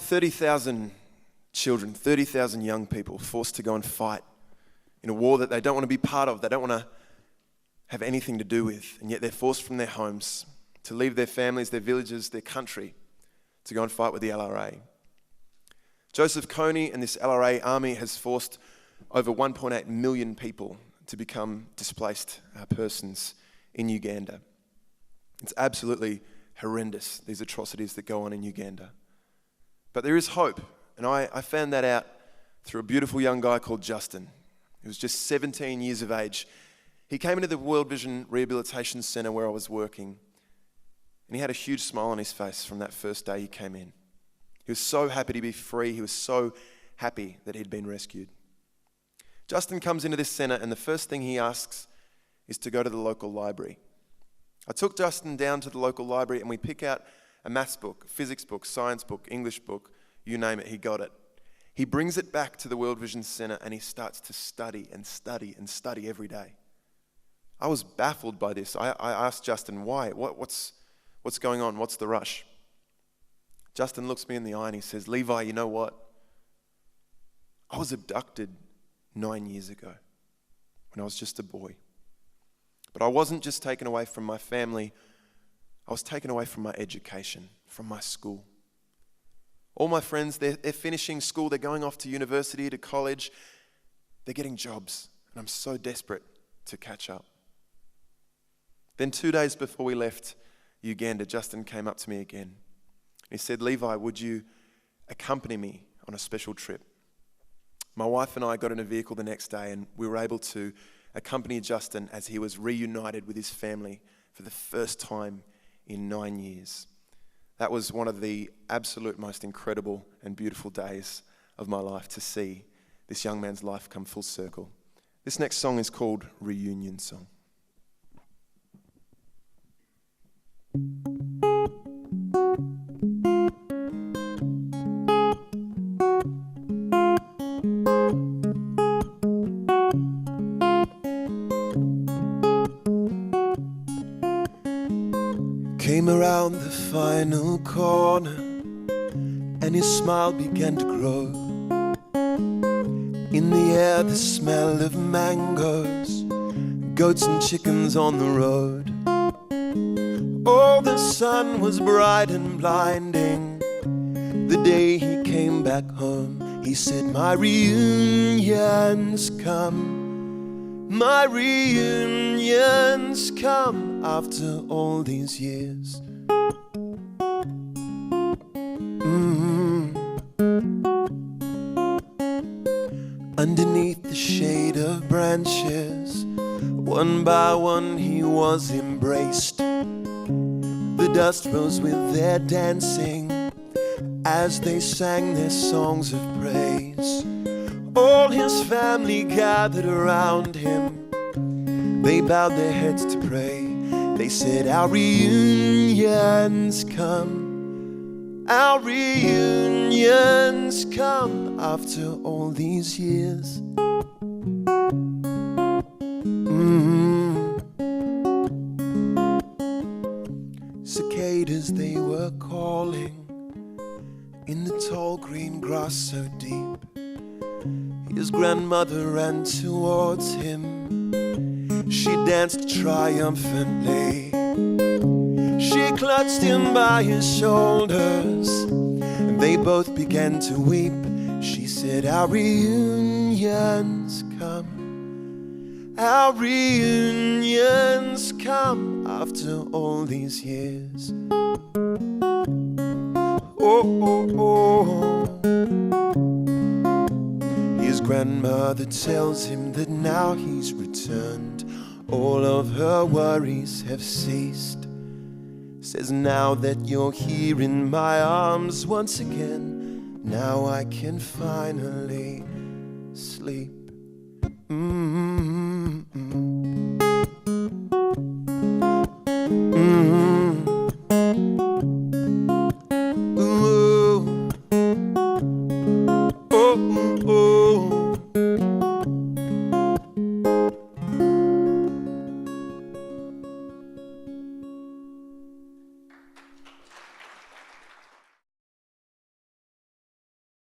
30,000 children, 30,000 young people forced to go and fight in a war that they don't want to be part of, they don't want to have anything to do with, and yet they're forced from their homes to leave their families, their villages, their country to go and fight with the LRA. Joseph Kony and this LRA army has forced over 1.8 million people to become displaced persons in Uganda. It's absolutely horrendous, these atrocities that go on in Uganda. But there is hope, and I found that out through a beautiful young guy called Justin. He was just 17 years of age. He came into the World Vision Rehabilitation Centre where I was working, and he had a huge smile on his face from that first day he came in. He was so happy to be free. He was so happy that he'd been rescued. Justin comes into this centre, and the first thing he asks is to go to the local library. I took Justin down to the local library, and we pick out a maths book, a physics book, science book, English book, you name it, he got it. He brings it back to the World Vision Centre, and he starts to study and study and study every day. I was baffled by this. I asked Justin, why? What's going on? What's the rush? Justin looks me in the eye and he says, Levi, you know what? I was abducted 9 years ago when I was just a boy. But I wasn't just taken away from my family, I was taken away from my education, from my school. All my friends, they're finishing school, they're going off to university, to college, they're getting jobs, and I'm so desperate to catch up. Then 2 days before we left Uganda, Justin came up to me again. He said, Levi, would you accompany me on a special trip? My wife and I got in a vehicle the next day, and we were able to accompany Justin as he was reunited with his family for the first time in 9 years. That was one of the absolute most incredible and beautiful days of my life, to see this young man's life come full circle. This next song is called Reunion Song. Came around the final corner, and his smile began to grow. In the air, the smell of mangoes, goats and chickens on the road. Oh, the sun was bright and blinding the day he came back home. He said, my reunion's come, my reunion's come after all these years. Underneath the shade of branches, one by one he was embraced. The dust rose with their dancing as they sang their songs of praise. All his family gathered around him. They bowed their heads to pray. They said, our reunion's come, our reunion's come after all these years. Cicadas they were calling in the tall green grass so deep. His grandmother ran towards him. She danced triumphantly. She clutched him by his shoulders, and they both began to weep. She said, our reunion's come, our reunion's come after all these years. Oh, oh, oh. His grandmother tells him that now he's returned, all of her worries have ceased. Says, now that you're here in my arms once again, now I can finally sleep.